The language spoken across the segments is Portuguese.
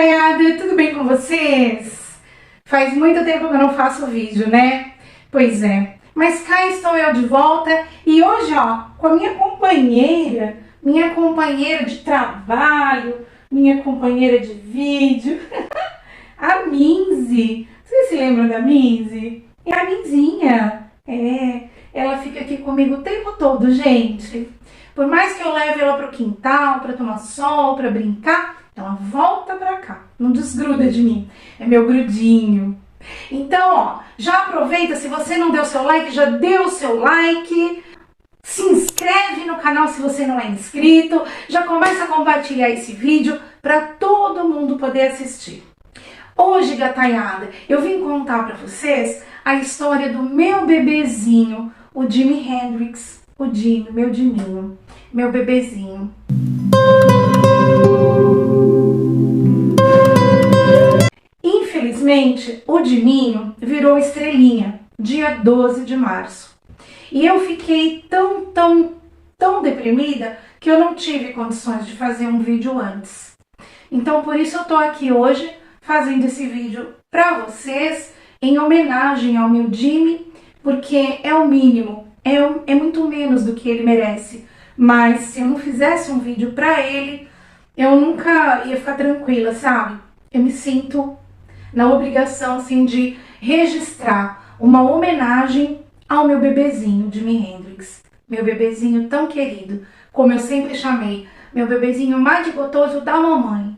Gataiada, tudo bem com vocês? Faz muito tempo que eu não faço vídeo, né? Pois é, mas cá estou eu de volta e hoje, ó, com a minha companheira de trabalho, minha companheira de vídeo, a Minzy. Vocês se lembram da Minzy? É a Minzinha. Ela fica aqui comigo o tempo todo, gente. Por mais que eu leve ela pro quintal, pra tomar sol, pra brincar, ela volta pra cá, não desgruda de mim, é meu grudinho. Então, ó, já aproveita, se você não deu seu like, já deu o seu like, se inscreve no canal se você não é inscrito, já começa a compartilhar esse vídeo para todo mundo poder assistir. Hoje, gataiada, eu vim contar para vocês a história do meu bebezinho, o Jimi Hendrix, o Jimi, meu Jiminho, meu bebezinho. Infelizmente, o Jiminho virou estrelinha, dia 12 de março. E eu fiquei tão deprimida que eu não tive condições de fazer um vídeo antes. Então, por isso eu tô aqui hoje fazendo esse vídeo para vocês em homenagem ao meu Jimi, porque é o mínimo, é muito menos do que ele merece. Mas se eu não fizesse um vídeo para ele, eu nunca ia ficar tranquila, sabe? Eu me sinto na obrigação, assim, de registrar uma homenagem ao meu bebezinho, Jimi Hendrix. Meu bebezinho tão querido, como eu sempre chamei, meu bebezinho mais gostoso da mamãe.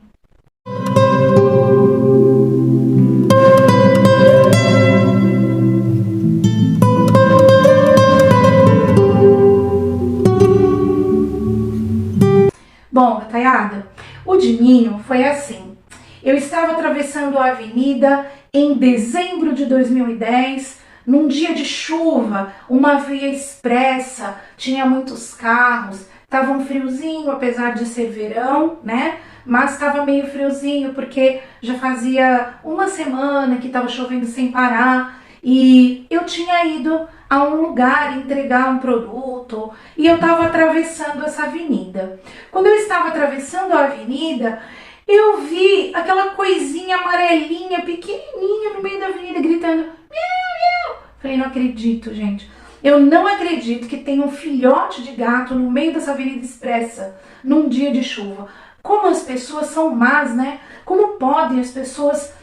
Bom, gataiada, o Jiminho foi assim. Eu estava atravessando a avenida em dezembro de 2010, num dia de chuva, uma via expressa, tinha muitos carros, estava um friozinho, apesar de ser verão, né? Mas estava meio friozinho porque já fazia uma semana que estava chovendo sem parar e eu tinha ido a um lugar entregar um produto e eu estava atravessando essa avenida. Quando eu estava atravessando a avenida, eu vi aquela coisinha amarelinha, pequenininha no meio da avenida, gritando miau, miau. Falei, não acredito, gente. Eu não acredito que tem um filhote de gato no meio dessa avenida expressa, num dia de chuva. Como as pessoas são más, né? Como pode as pessoas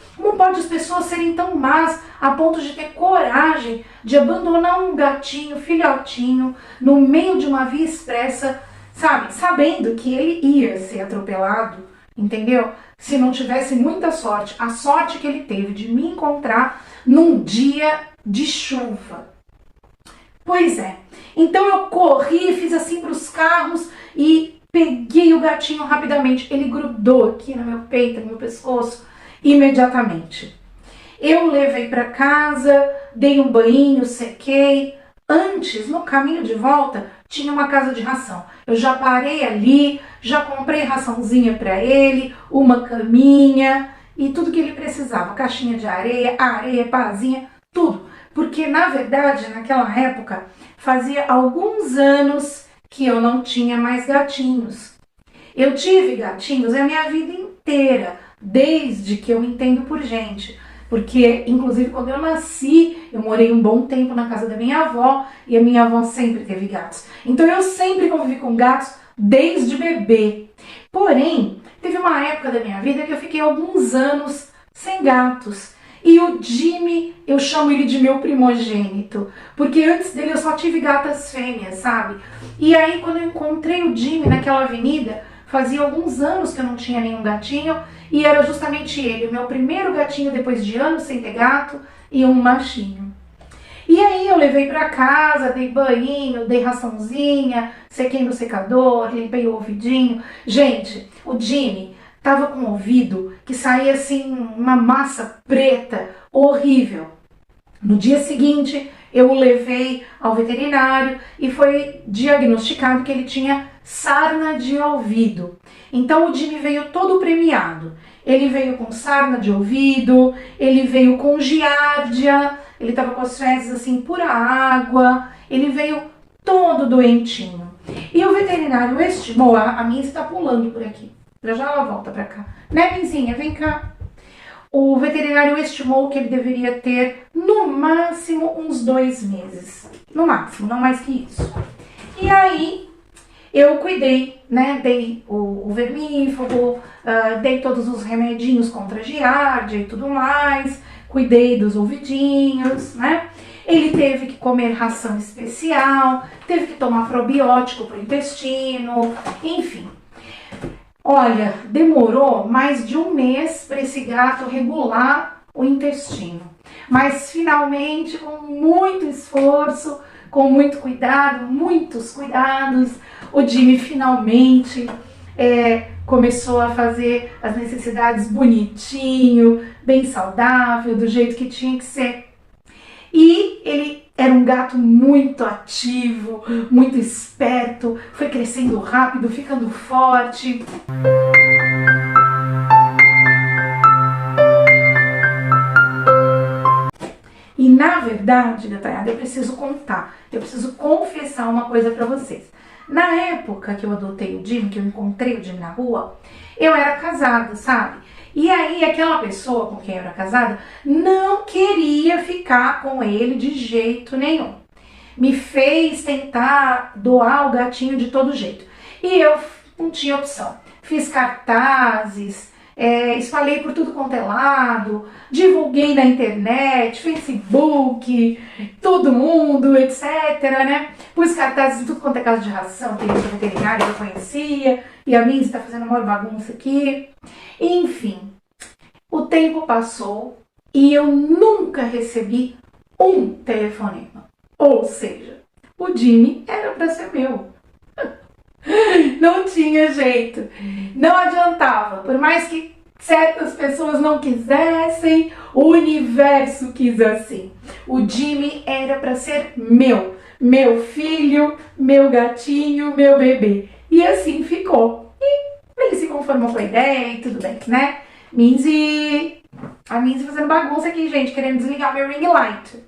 serem tão más a ponto de ter coragem de abandonar um gatinho, filhotinho, no meio de uma via expressa, sabe? Sabendo que ele ia ser atropelado, entendeu? Se não tivesse muita sorte, a sorte que ele teve de me encontrar num dia de chuva. Pois é, então eu corri, fiz assim para os carros e peguei o gatinho rapidamente. Ele grudou aqui no meu peito, no meu pescoço, imediatamente. Eu levei para casa, dei um banho, sequei. Antes, no caminho de volta, tinha uma casa de ração. Eu já parei ali, já comprei raçãozinha para ele, uma caminha e tudo que ele precisava. Caixinha de areia, pazinha, tudo. Porque, na verdade, naquela época, fazia alguns anos que eu não tinha mais gatinhos. Eu tive gatinhos a minha vida inteira, desde que eu me entendo por gente. Porque, inclusive, quando eu nasci, eu morei um bom tempo na casa da minha avó e a minha avó sempre teve gatos. Então, eu sempre convivi com gatos desde bebê. Porém, teve uma época da minha vida que eu fiquei alguns anos sem gatos. E o Jimi, eu chamo ele de meu primogênito, porque antes dele eu só tive gatas fêmeas, sabe? E aí, quando eu encontrei o Jimi naquela avenida, fazia alguns anos que eu não tinha nenhum gatinho, e era justamente ele, o meu primeiro gatinho depois de anos sem ter gato, e um machinho. E aí eu levei pra casa, dei banho, dei raçãozinha, sequei no secador, limpei o ouvidinho. Gente, o Jimi tava com o ouvido que saía assim uma massa preta, horrível. No dia seguinte, eu o levei ao veterinário e foi diagnosticado que ele tinha sarna de ouvido. Então o Jimi veio todo premiado. Ele veio com sarna de ouvido, ele veio com giardia, ele estava com as fezes assim pura água, ele veio todo doentinho. E o veterinário estimou, a minha está pulando por aqui. O Já já ela volta pra cá. Né, Benzinha? Vem cá. O veterinário estimou que ele deveria ter, no máximo, uns 2 meses. No máximo, não mais que isso. E aí, eu cuidei, né? Dei o vermífugo, dei todos os remedinhos contra a giardia e tudo mais. Cuidei dos ouvidinhos, né? Ele teve que comer ração especial, teve que tomar probiótico para o intestino, enfim. Olha, demorou mais de 1 mês para esse gato regular o intestino. Mas finalmente, com muito esforço, com muito cuidado, muitos cuidados, o Jimmy finalmente começou a fazer as necessidades bonitinho, bem saudável, do jeito que tinha que ser. E ele era um gato muito ativo, muito esperto, foi crescendo rápido, ficando forte. E na verdade, detalhada, eu preciso contar, eu preciso confessar uma coisa pra vocês. Na época que eu adotei o Jimmy, que eu encontrei o Jimmy na rua, eu era casada, sabe? E aí aquela pessoa com quem eu era casada não queria ficar com ele de jeito nenhum. Me fez tentar doar o gatinho de todo jeito. E eu não tinha opção. Fiz cartazes, espalhei por tudo quanto é lado, divulguei na internet, Facebook, todo mundo, etc, né? Pus cartazes em tudo quanto é casa de ração, tem outra veterinária que eu conhecia, e a minha está fazendo uma bagunça aqui. Enfim, o tempo passou e eu nunca recebi um telefonema. Ou seja, o Jimmy era para ser meu. Não tinha jeito, não adiantava, por mais que certas pessoas não quisessem, o universo quis assim. O Jimmy era para ser meu filho, meu gatinho, meu bebê. E assim ficou. E ele se conformou com a ideia e tudo bem, né? A Minzy fazendo bagunça aqui, gente, querendo desligar meu ring light.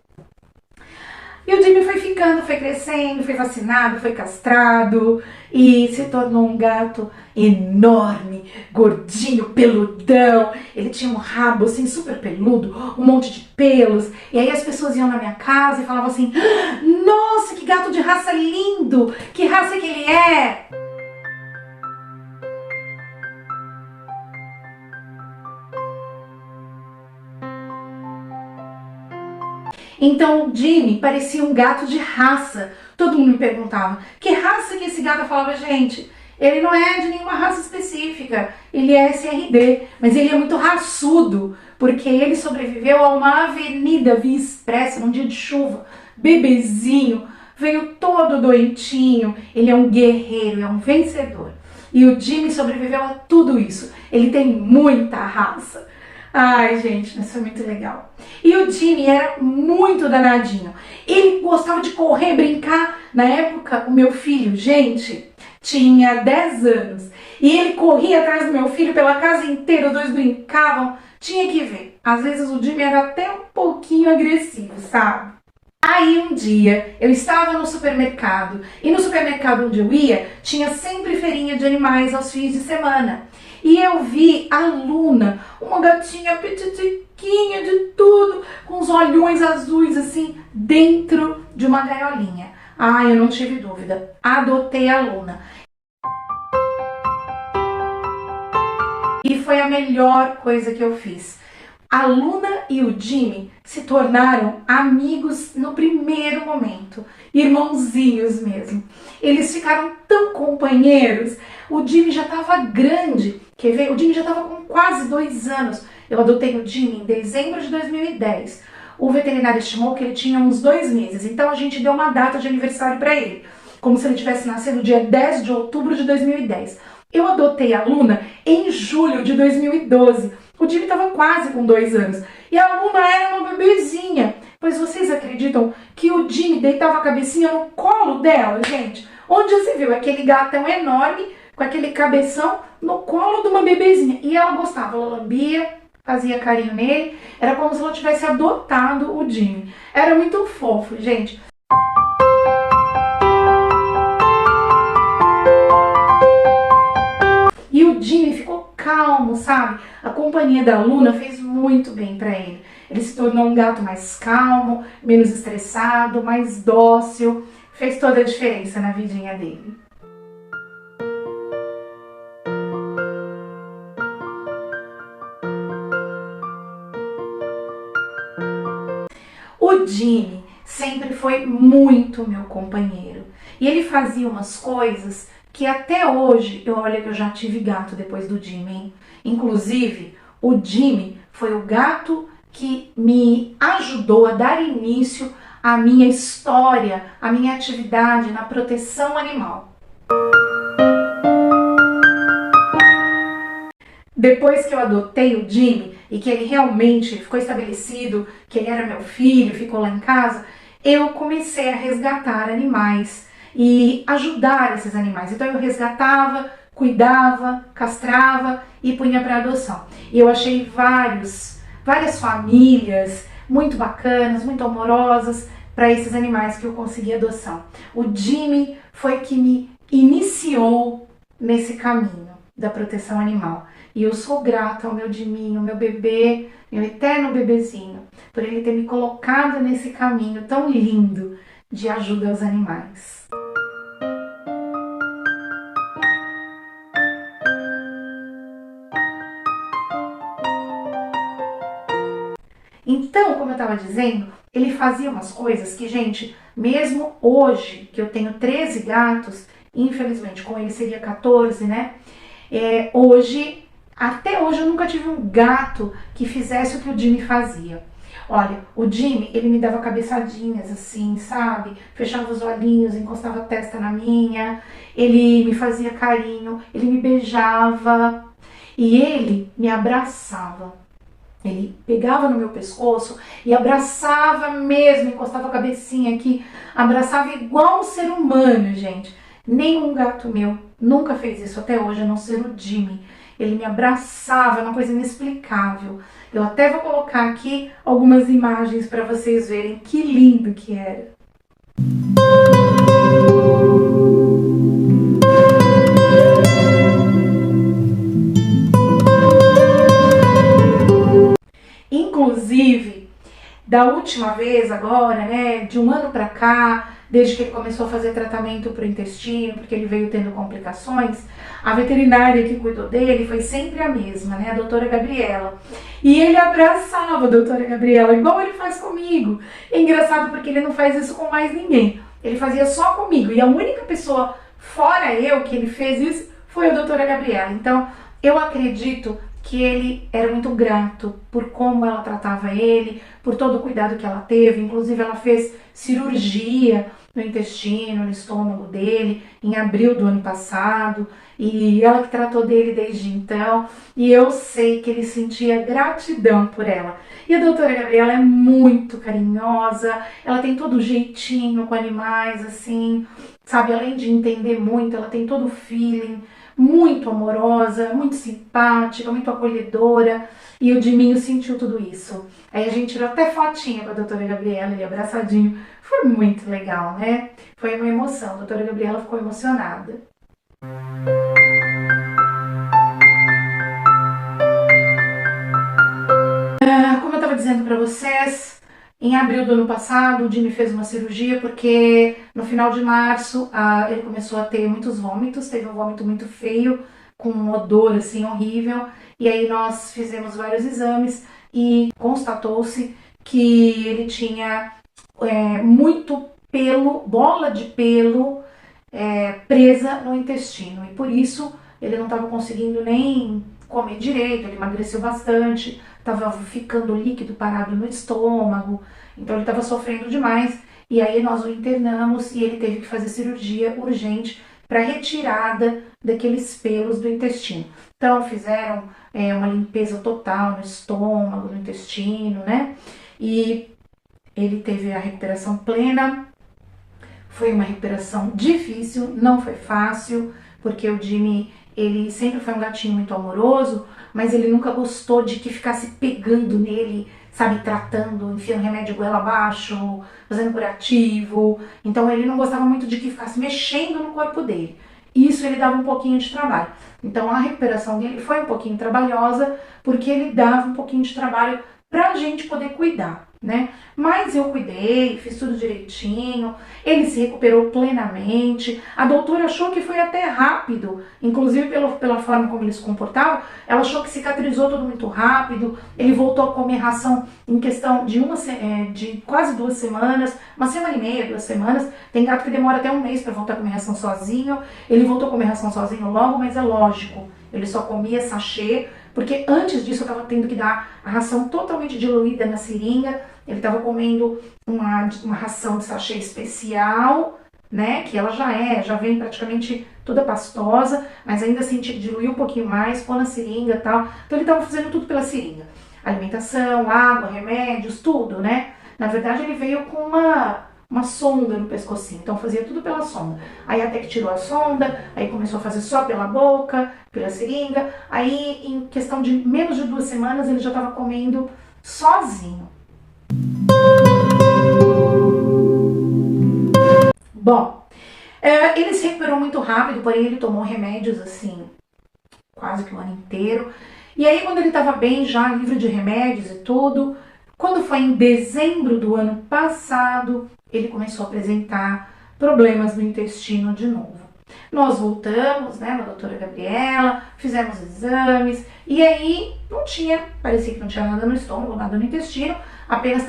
E o Jimmy foi ficando, foi crescendo, foi vacinado, foi castrado e se tornou um gato enorme, gordinho, peludão. Ele tinha um rabo assim super peludo, um monte de pelos. E aí as pessoas iam na minha casa e falavam assim: nossa, que gato de raça lindo! Que raça que ele é! Então o Jimmy parecia um gato de raça. Todo mundo me perguntava, que raça que esse gato? Eu falava, gente, ele não é de nenhuma raça específica, ele é SRD, mas ele é muito raçudo, porque ele sobreviveu a uma avenida via expressa num dia de chuva, bebezinho, veio todo doentinho, ele é um guerreiro, é um vencedor. E o Jimmy sobreviveu a tudo isso, ele tem muita raça. Ai, gente, isso foi muito legal. E o Jimmy era muito danadinho. Ele gostava de correr, brincar. Na época, o meu filho, gente, tinha 10 anos. E ele corria atrás do meu filho pela casa inteira, os dois brincavam. Tinha que ver. Às vezes o Jimmy era até um pouquinho agressivo, sabe? Aí um dia eu estava no supermercado. E no supermercado onde eu ia, tinha sempre feirinha de animais aos fins de semana. E eu vi a Luna, uma gatinha petitiquinha de tudo, com os olhões azuis assim, dentro de uma gaiolinha. Ah, eu não tive dúvida, adotei a Luna. E foi a melhor coisa que eu fiz. A Luna e o Jimmy se tornaram amigos no primeiro momento, irmãozinhos mesmo. Eles ficaram tão companheiros. O Jimmy já estava grande, quer ver? O Jimmy já estava com quase 2 anos. Eu adotei o Jimmy em dezembro de 2010. O veterinário estimou que ele tinha uns 2 meses, então a gente deu uma data de aniversário para ele, como se ele tivesse nascido no dia 10 de outubro de 2010. Eu adotei a Luna em julho de 2012. O Jimmy estava quase com 2 anos. E a Luna era uma bebezinha. Pois vocês acreditam que o Jimmy deitava a cabecinha no colo dela, gente? Onde você viu aquele gatão enorme, com aquele cabeção, no colo de uma bebezinha. E ela gostava, ela lambia, fazia carinho nele. Era como se ela tivesse adotado o Jimmy. Era muito fofo, gente. E o o Jimmy ficou calmo, sabe? A companhia da Luna fez muito bem para ele. Ele se tornou um gato mais calmo, menos estressado, mais dócil. Fez toda a diferença na vidinha dele. O Jimmy sempre foi muito meu companheiro. E ele fazia umas coisas que até hoje, olha que eu já tive gato depois do Jimmy, hein? Inclusive, o Jimmy foi o gato que me ajudou a dar início à minha história, à minha atividade na proteção animal. Depois que eu adotei o Jimmy e que ele realmente ficou estabelecido, que ele era meu filho, ficou lá em casa, eu comecei a resgatar animais e ajudar esses animais. Então eu resgatava, cuidava, castrava e punha para adoção. E eu achei várias famílias muito bacanas, muito amorosas para esses animais que eu consegui adoção. O Jimmy foi que me iniciou nesse caminho da proteção animal. E eu sou grata ao meu Jiminho, meu bebê, meu eterno bebezinho, por ele ter me colocado nesse caminho tão lindo de ajuda aos animais. Então, como eu estava dizendo, ele fazia umas coisas que, gente, mesmo hoje, que eu tenho 13 gatos, infelizmente com ele seria 14, né? Até hoje eu nunca tive um gato que fizesse o que o Jimmy fazia. Olha, o Jimmy, ele me dava cabeçadinhas assim, sabe? Fechava os olhinhos, encostava a testa na minha, ele me fazia carinho, ele me beijava e ele me abraçava. Ele pegava no meu pescoço e abraçava mesmo, encostava a cabecinha aqui, abraçava igual um ser humano, gente. Nenhum gato meu nunca fez isso até hoje, a não ser o Jimmy. Ele me abraçava, uma coisa inexplicável. Eu até vou colocar aqui algumas imagens para vocês verem que lindo que era. Inclusive, da última vez agora, né, de um ano para cá, desde que ele começou a fazer tratamento para o intestino, porque ele veio tendo complicações, a veterinária que cuidou dele foi sempre a mesma, né, a doutora Gabriela. E ele abraçava a doutora Gabriela, igual ele faz comigo. É engraçado porque ele não faz isso com mais ninguém, ele fazia só comigo. E a única pessoa, fora eu, que ele fez isso, foi a doutora Gabriela. Então, eu acredito que ele era muito grato por como ela tratava ele, por todo o cuidado que ela teve. Inclusive ela fez cirurgia no intestino, no estômago dele, em abril do ano passado, e ela que tratou dele desde então, e eu sei que ele sentia gratidão por ela. E a doutora Gabriela é muito carinhosa, ela tem todo o jeitinho com animais, assim, sabe, além de entender muito, ela tem todo o feeling, muito amorosa, muito simpática, muito acolhedora, e o Jiminho sentiu tudo isso. Aí a gente tirou até fotinha com a doutora Gabriela, ele abraçadinho, foi muito legal, né? Foi uma emoção, a doutora Gabriela ficou emocionada. Como eu estava dizendo para vocês, em abril do ano passado, o Jimmy fez uma cirurgia porque no final de março ele começou a ter muitos vômitos, teve um vômito muito feio, com um odor assim horrível, e aí nós fizemos vários exames e constatou-se que ele tinha muito pelo, bola de pelo presa no intestino, e por isso ele não estava conseguindo nem comer direito, ele emagreceu bastante, estava ficando líquido parado no estômago, então ele estava sofrendo demais, e aí nós o internamos e ele teve que fazer cirurgia urgente para retirada daqueles pelos do intestino. Então fizeram uma limpeza total no estômago, no intestino, né? E ele teve a recuperação plena. Foi uma recuperação difícil, não foi fácil, porque o Jimmy, ele sempre foi um gatinho muito amoroso, mas ele nunca gostou de que ficasse pegando nele, sabe, tratando, enfiando remédio goela abaixo, fazendo curativo. Então ele não gostava muito de que ficasse mexendo no corpo dele. e isso ele dava um pouquinho de trabalho. Então a recuperação dele foi um pouquinho trabalhosa, porque ele dava um pouquinho de trabalho pra gente poder cuidar, né? Mas eu cuidei, fiz tudo direitinho, ele se recuperou plenamente, a doutora achou que foi até rápido, inclusive pela forma como ele se comportava, ela achou que cicatrizou tudo muito rápido, ele voltou a comer ração em questão de de quase 2 semanas, 1 semana e meia, 2 semanas, tem gato que demora até 1 mês para voltar a comer ração sozinho, ele voltou a comer ração sozinho logo, mas é lógico, ele só comia sachê, porque antes disso eu estava tendo que dar a ração totalmente diluída na seringa, ele estava comendo uma ração de sachê especial, né, que ela já vem praticamente toda pastosa, mas ainda assim tinha que diluir um pouquinho mais, pôr na seringa e tal, então ele estava fazendo tudo pela seringa, alimentação, água, remédios, tudo, né, na verdade ele veio com uma sonda no pescocinho, então fazia tudo pela sonda. Aí até que tirou a sonda, aí começou a fazer só pela boca, pela seringa, aí em questão de menos de 2 semanas ele já estava comendo sozinho. Bom, ele se recuperou muito rápido, porém ele tomou remédios assim, quase que o ano inteiro. E aí quando ele estava bem, já livre de remédios e tudo, quando foi em dezembro do ano passado, ele começou a apresentar problemas no intestino de novo. Nós voltamos, né, na doutora Gabriela, fizemos exames, e aí parecia que não tinha nada no estômago, nada no intestino, apenas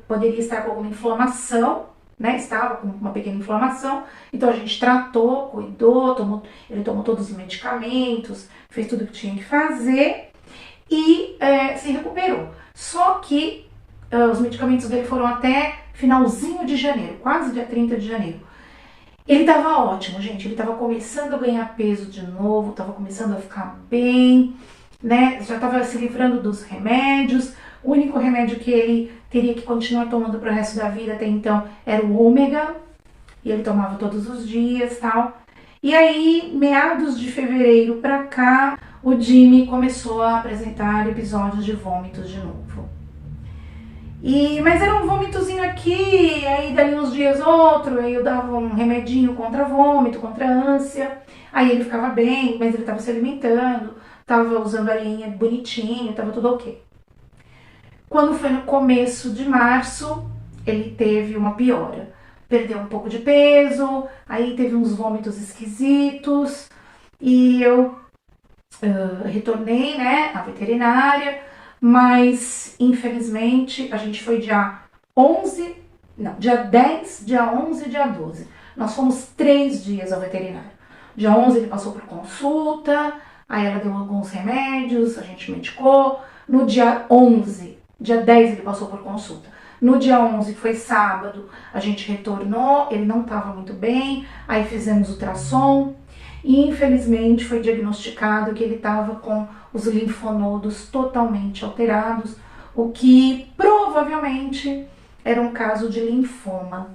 poderia estar com alguma inflamação, né, estava com uma pequena inflamação, então a gente tratou, cuidou, ele tomou todos os medicamentos, fez tudo o que tinha que fazer e se recuperou. Só que os medicamentos dele foram até finalzinho de janeiro, quase dia 30 de janeiro. Ele estava ótimo, gente, ele estava começando a ganhar peso de novo, estava começando a ficar bem, né, já estava se livrando dos remédios. O único remédio que ele teria que continuar tomando para o resto da vida até então era o ômega, e ele tomava todos os dias e tal. E aí, meados de fevereiro para cá, o Jimmy começou a apresentar episódios de vômitos de novo. Mas era um vômitozinho aqui, aí dali uns dias outro, aí eu dava um remedinho contra vômito, contra ânsia, aí ele ficava bem, mas ele estava se alimentando, estava usando a linha bonitinho, estava tudo ok. Quando foi no começo de março, ele teve uma piora, perdeu um pouco de peso, aí teve uns vômitos esquisitos, e eu retornei, né, à veterinária, mas infelizmente a gente foi dia 10, dia 11 e dia 12. Nós fomos 3 dias ao veterinário. Dia 11 ele passou por consulta, aí ela deu alguns remédios, a gente medicou. No dia 11, dia 10 ele passou por consulta. No dia 11, que foi sábado, a gente retornou, ele não estava muito bem, aí fizemos ultrassom. E infelizmente foi diagnosticado que ele estava com os linfonodos totalmente alterados, o que provavelmente era um caso de linfoma.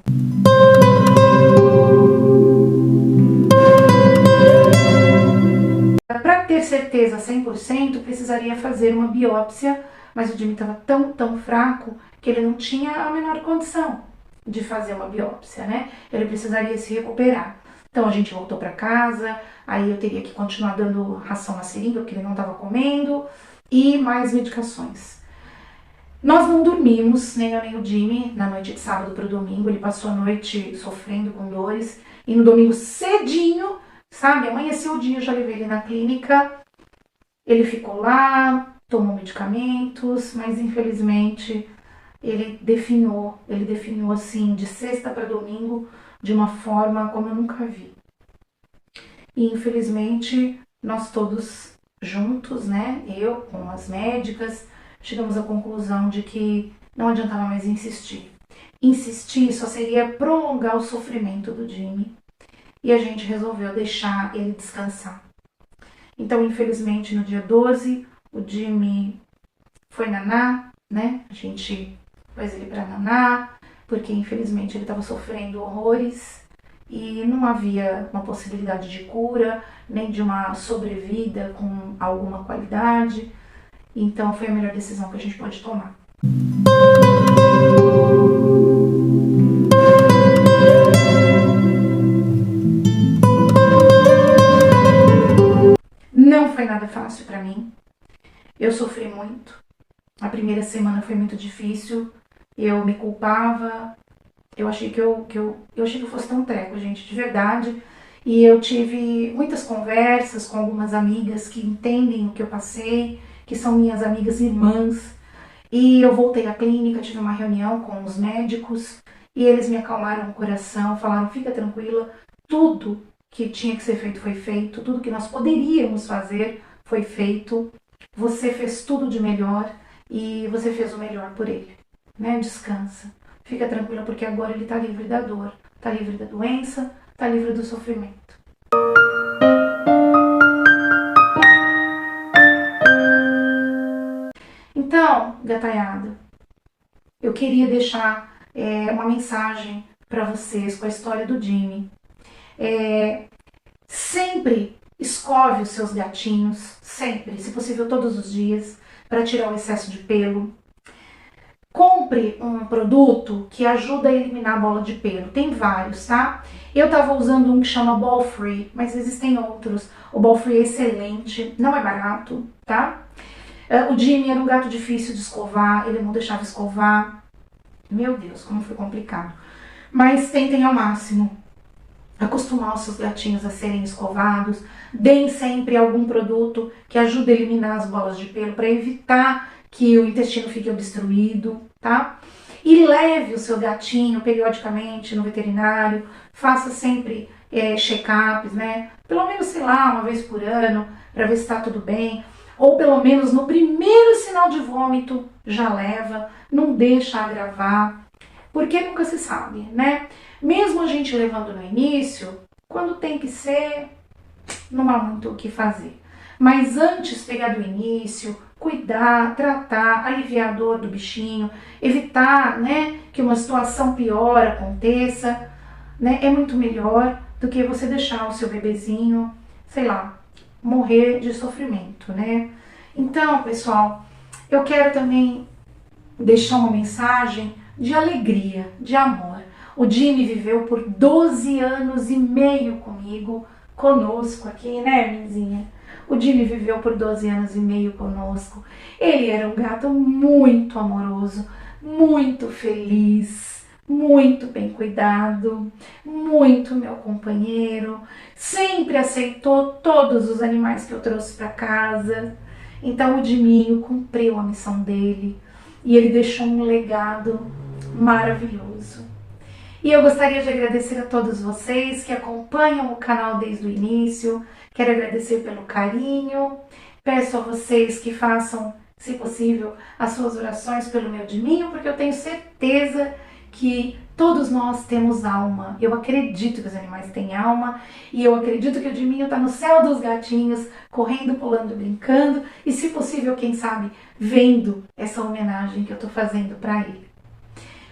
Para ter certeza 100%, precisaria fazer uma biópsia, mas o Jimmy estava tão fraco que ele não tinha a menor condição de fazer uma biópsia, né? Ele precisaria se recuperar. Então a gente voltou para casa, aí eu teria que continuar dando ração na seringa, porque ele não estava comendo, e mais medicações. Nós não dormimos, nem eu nem o Jimmy, na noite de sábado para o domingo. Ele passou a noite sofrendo com dores, e no domingo cedinho, sabe, amanheceu o dia, eu já levei ele na clínica, ele ficou lá, tomou medicamentos, mas infelizmente ele definhou assim, de sexta para domingo, de uma forma como eu nunca vi. E infelizmente nós todos juntos, né, eu com as médicas, chegamos à conclusão de que não adiantava mais insistir. Insistir só seria prolongar o sofrimento do Jimmy, e a gente resolveu deixar ele descansar. Então, infelizmente, no dia 12, o Jimmy foi naná, né, a gente pôs ele para naná, porque infelizmente ele estava sofrendo horrores e não havia uma possibilidade de cura, nem de uma sobrevida com alguma qualidade. Então foi a melhor decisão que a gente pode tomar. fácil para mim. Eu sofri muito. A primeira semana foi muito difícil. Eu me culpava. Eu achei que eu achei que eu fosse ter um treco, gente, de verdade. E eu tive muitas conversas com algumas amigas que entendem o que eu passei, que são minhas amigas irmãs. E eu voltei à clínica, tive uma reunião com os médicos e eles me acalmaram o coração, falaram: fica tranquila, tudo que tinha que ser feito foi feito, tudo que nós poderíamos fazer foi feito. Você fez tudo de melhor e você fez o melhor por ele, né? Descansa, fica tranquila porque agora ele está livre da dor, está livre da doença, está livre do sofrimento. Então, gataiada, eu queria deixar uma mensagem para vocês com a história do Jimmy. Sempre escove os seus gatinhos, sempre, se possível todos os dias, para tirar o excesso de pelo. Compre um produto que ajuda a eliminar a bola de pelo. Tem vários, tá? Eu tava usando um que chama Ball Free, mas existem outros. O Ball Free é excelente, não é barato, tá? O Jimmy era um gato difícil de escovar, ele não deixava escovar. Meu Deus, como foi complicado. Mas tentem ao máximo acostumar os seus gatinhos a serem escovados. Deem sempre algum produto que ajude a eliminar as bolas de pelo para evitar que o intestino fique obstruído, tá? E leve o seu gatinho periodicamente no veterinário. Faça sempre check-ups, né? Pelo menos, sei lá, uma vez por ano, para ver se está tudo bem. Ou pelo menos no primeiro sinal de vômito já leva, não deixa agravar, porque nunca se sabe, né? Mesmo a gente levando no início, quando tem que ser, não há muito o que fazer. Mas antes pegar do início, cuidar, tratar, aliviar a dor do bichinho, evitar, né, que uma situação pior aconteça, né? É muito melhor do que você deixar o seu bebezinho, sei lá, morrer de sofrimento, né? Então, pessoal, eu quero também deixar uma mensagem de alegria, de amor. O Jimmy viveu por 12 anos e meio conosco aqui, né, minzinha? O Jimmy viveu por 12 anos e meio conosco. Ele era um gato muito amoroso, muito feliz, muito bem cuidado, muito meu companheiro, sempre aceitou todos os animais que eu trouxe para casa. Então o Jiminho cumpriu a missão dele e ele deixou um legado maravilhoso. E eu gostaria de agradecer a todos vocês que acompanham o canal desde o início. Quero agradecer pelo carinho. Peço a vocês que façam, se possível, as suas orações pelo meu Jiminho, porque eu tenho certeza que todos nós temos alma. Eu acredito que os animais têm alma e eu acredito que o Jiminho está no céu dos gatinhos, correndo, pulando, brincando e, se possível, quem sabe, vendo essa homenagem que eu estou fazendo para ele.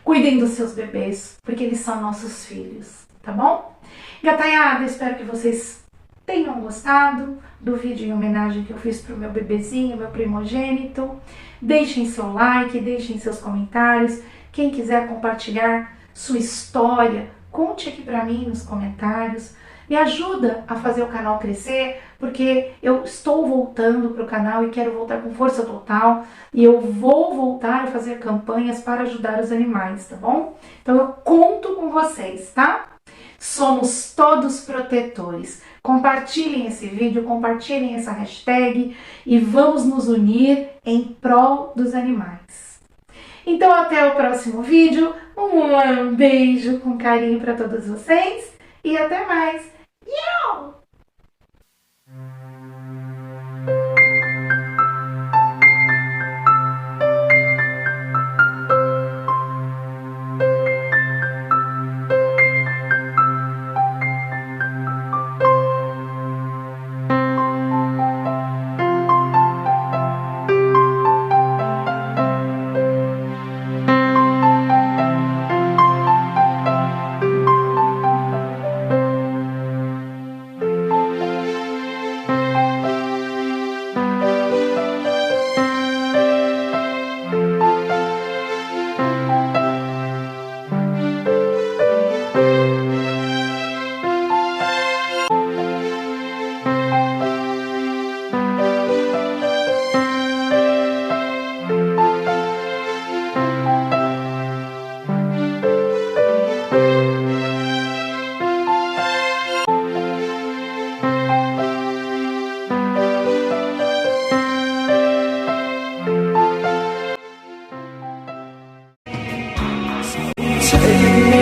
Cuidem dos seus bebês, porque eles são nossos filhos, tá bom? Gataiada, espero que vocês tenham gostado do vídeo em homenagem que eu fiz pro meu bebezinho, meu primogênito. Deixem seu like, deixem seus comentários. Quem quiser compartilhar sua história, conte aqui pra mim nos comentários. Me ajuda a fazer o canal crescer, porque eu estou voltando para o canal e quero voltar com força total. E eu vou voltar a fazer campanhas para ajudar os animais, tá bom? Então eu conto com vocês, tá? Somos todos protetores. Compartilhem esse vídeo, compartilhem essa hashtag e vamos nos unir em prol dos animais. Então até o próximo vídeo. Um beijo com carinho para todos vocês e até mais. Yo! você.